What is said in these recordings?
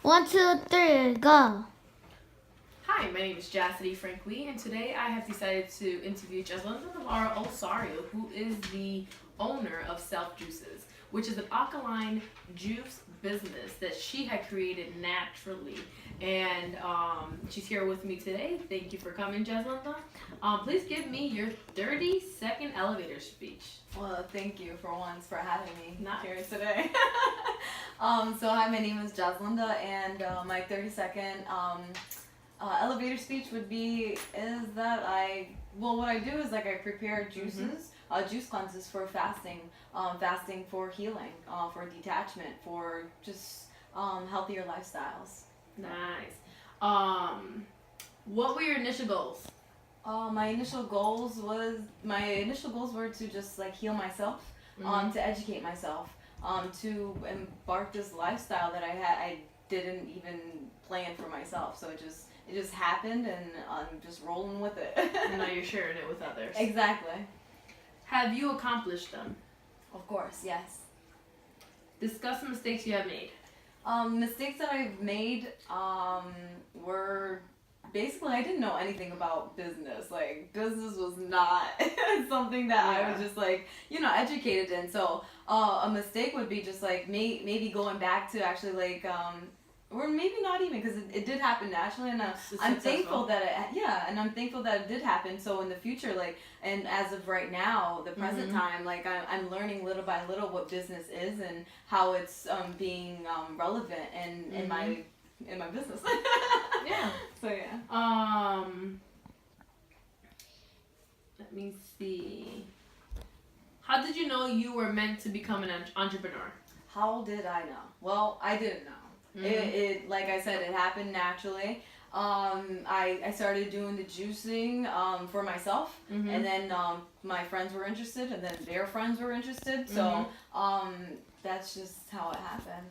1, 2, 3, go. Hi, my name is Jassidy Franqui, and today I have decided to interview Jeslinda Navarro Osario, who is the owner of Cellf Juices, which is an alkaline juice business that she had created naturally. And she's here with me today. Thank you for coming, Jeslinda. Please give me your 30-second elevator speech. Well, thank you for having me Nice. here today. So hi, my name is Jeslinda, and my 30-second elevator speech would be what I do is I prepare juices, juice cleanses for fasting, fasting for healing, for detachment, for just healthier lifestyles. Nice. What were your initial goals? My initial goals were to just heal myself, to educate myself, to embark this lifestyle that I didn't even plan for myself. So it just happened, and I'm just rolling with it. And now you're sharing it with others. Exactly. Have you accomplished them? Of course, yes. Discuss the mistakes you have made. Mistakes that I've made were basically I didn't know anything about business. Business was not something that I was just educated in. So a mistake would be just maybe going back to actually or maybe not even, because it did happen naturally, and I'm thankful that I'm thankful that it did happen. So in the future, and as of right now, the present time, I'm learning little by little what business is and how it's being relevant in my business. Yeah. So yeah. Let me see. How did you know you were meant to become an entrepreneur? How did I know? Well, I didn't know. It like I said, it happened naturally. I started doing the juicing for myself, and then my friends were interested, and then their friends were interested. So that's just how it happened.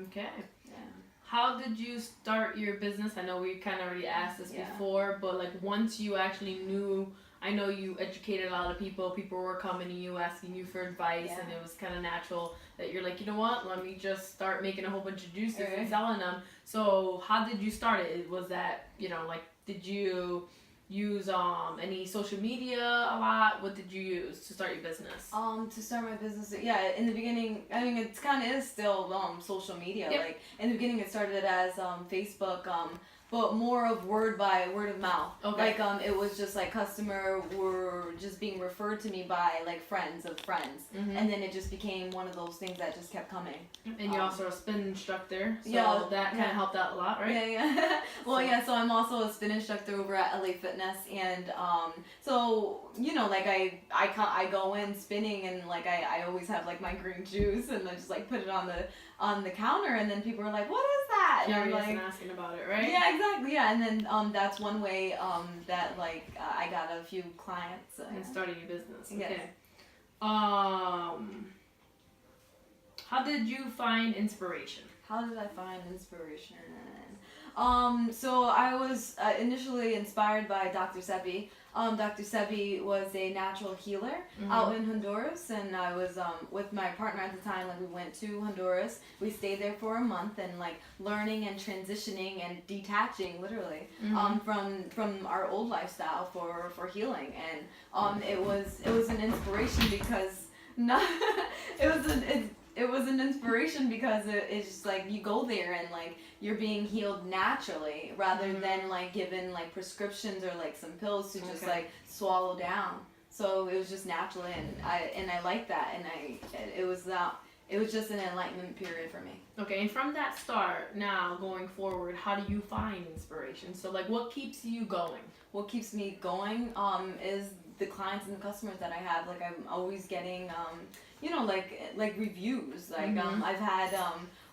Okay. Yeah. How did you start your business? I know we kind of already asked this before, but once you actually knew, I know you educated a lot of people. People were coming to you, asking you for advice, and it was kind of natural that you're like, you know what, let me just start making a whole bunch of juices and selling them. So how did you start it? Was that, did you use any social media a lot? What did you use to start your business? To start my business, in the beginning, I mean, it kind of is still social media. Yep. In the beginning, it started as Facebook, but more of word of mouth. Okay. It was just customer were just being referred to me by friends of friends, and then it just became one of those things that just kept coming. And you're also a spin instructor, so that kind of helped out a lot, right? Yeah. Well, so I'm also a spin instructor over at LA Fitness, and so I go in spinning, and I always have my green juice, and I just put it on the counter, and then people are like, "What is that?" Curious and asking about it, right? Yeah, exactly. Yeah, and then that's one way that I got a few clients and starting your business. Yes. Okay. How did you find inspiration? How did I find inspiration? So I was initially inspired by Dr. Sebi. Dr. Sebi was a natural healer out in Honduras, and I was with my partner at the time. We went to Honduras. We stayed there for a month, and learning and transitioning and detaching, literally, from our old lifestyle for healing. And it was an inspiration because it was an inspiration because it's just you go there and you're being healed naturally rather than given prescriptions or some pills to just swallow down. So it was just naturally, and I like that, and it was just an enlightenment period for me. Okay, and from that start, now going forward, how do you find inspiration? So what keeps you going? What keeps me going is the clients and the customers that I have. I'm always getting reviews. I've had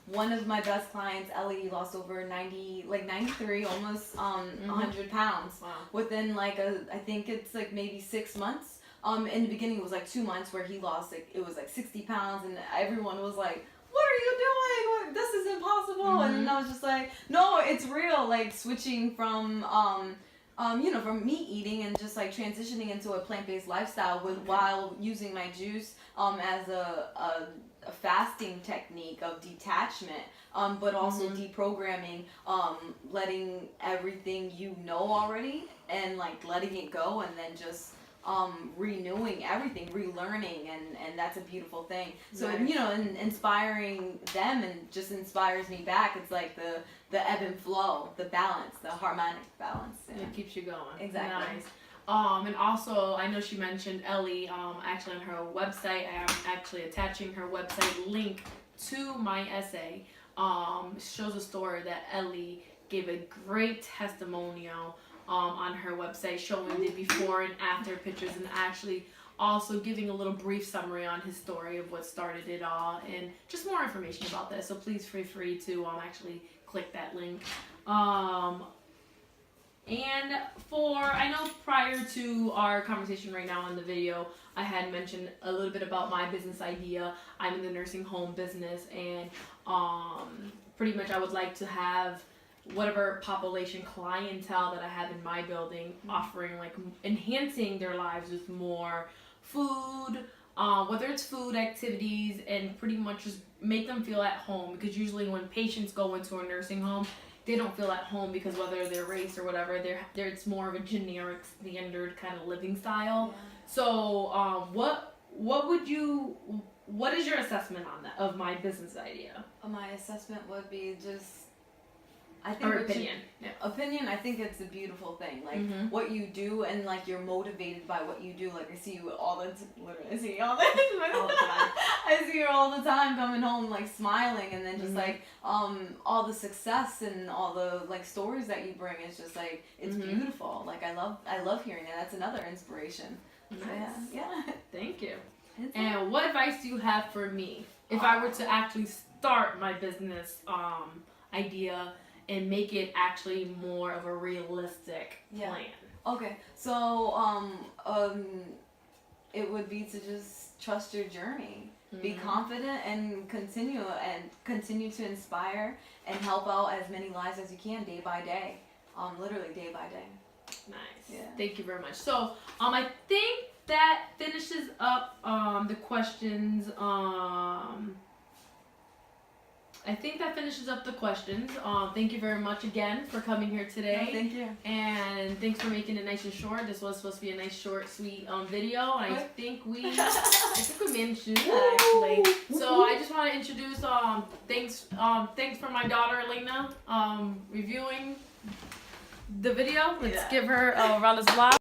one of my best clients, Ellie, lost over 93, almost 100 pounds. Wow. Within I think it's maybe 6 months. In the beginning it was 2 months where he lost it was 60 pounds, and everyone was like, "What are you doing? This is impossible." And then I was just no, it's real. Switching from from meat eating and just transitioning into a plant-based lifestyle while using my juice as a fasting technique of detachment, but also deprogramming, letting everything you know already and like letting it go, and then just renewing everything, relearning, and that's a beautiful thing. So Nice. you know, and inspiring them and just inspires me back. It's like the ebb and flow, the balance, the harmonic balance. Yeah. It keeps you going. Exactly. Nice. And also, I know she mentioned Ellie. Actually, on her website, I am actually attaching her website link to my essay. Shows a story that Ellie gave a great testimonial on her website, showing the before and after pictures, and actually also giving a little brief summary on his story of what started it all, and just more information about this. So please feel free to actually click that link. And I know prior to our conversation right now on the video, I had mentioned a little bit about my business idea. I'm in the nursing home business, and pretty much I would like to have whatever population clientele that I have in my building, offering like enhancing their lives with more food, whether it's food, activities, and pretty much just make them feel at home. Because usually when patients go into a nursing home, they don't feel at home because whether they're race or whatever, it's more of a generic standard kind of living style. Yeah. So what is your assessment on that of my business idea? My assessment would be just, I think Or opinion. I think it's a beautiful thing. Like what you do, and like you're motivated by what you do. Like I see you all the literally, I see you all the time. I see you all the time coming home like smiling, and then just like all the success and all the like stories that you bring. It's just like it's beautiful. Like I love hearing that. That's another inspiration. Nice. So, yeah. Thank you. And what advice do you have for me if I were to actually start my business idea and make it actually more of a realistic plan? Okay, so it would be to just trust your journey, be confident, and continue to inspire and help out as many lives as you can day by day, literally day by day. Nice. Yeah. Thank you very much. So I think that finishes up the questions. Thank you very much again for coming here today. No, thank you. And thanks for making it nice and short. This was supposed to be a nice, short, sweet video. And I think we managed to do that actually. So I just want to introduce thanks for my daughter Elena reviewing the video. Let's give her a round of applause.